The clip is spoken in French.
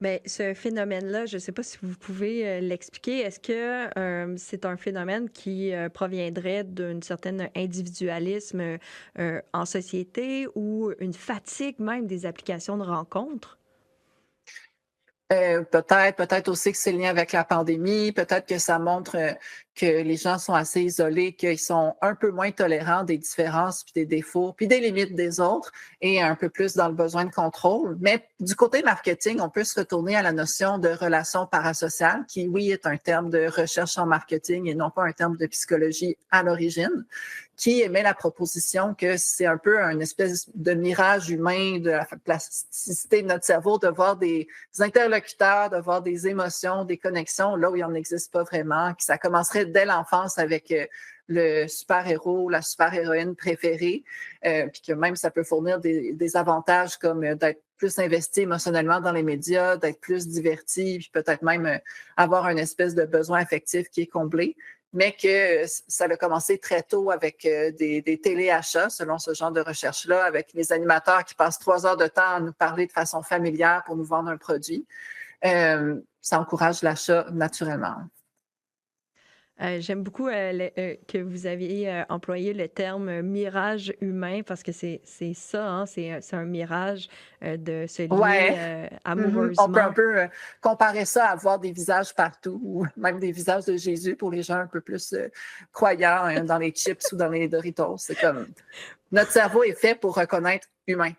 Mais ce phénomène-là, je ne sais pas si vous pouvez l'expliquer. Est-ce que c'est un phénomène qui proviendrait d'un certain individualisme en société ou une fatigue même des applications de rencontres? Peut-être aussi que c'est lié avec la pandémie, peut-être que ça montre que les gens sont assez isolés, qu'ils sont un peu moins tolérants des différences, puis des défauts, puis des limites des autres, et un peu plus dans le besoin de contrôle. Mais du côté marketing, on peut se retourner à la notion de relation parasociale, qui, oui, est un terme de recherche en marketing et non pas un terme de psychologie à l'origine, qui émet la proposition que c'est un peu une espèce de mirage humain de la plasticité de notre cerveau, de voir des interlocuteurs, de voir des émotions, des connexions là où il n'en existe pas vraiment, que ça commencerait dès l'enfance avec le super-héros, la super-héroïne préférée, puis que même ça peut fournir des avantages comme d'être plus investi émotionnellement dans les médias, d'être plus diverti, puis peut-être même avoir une espèce de besoin affectif qui est comblé, mais que ça a commencé très tôt avec des téléachats, selon ce genre de recherche-là, avec les animateurs qui passent 3 heures de temps à nous parler de façon familière pour nous vendre un produit. Ça encourage l'achat naturellement. J'aime beaucoup que vous aviez employé le terme mirage humain parce que c'est ça, hein, c'est un mirage de se lier Ouais. On peut un amoureusement. peu comparer ça à voir des visages partout, ou même des visages de Jésus pour les gens un peu plus croyants dans les chips ou dans les Doritos. C'est comme notre cerveau est fait pour reconnaître humain.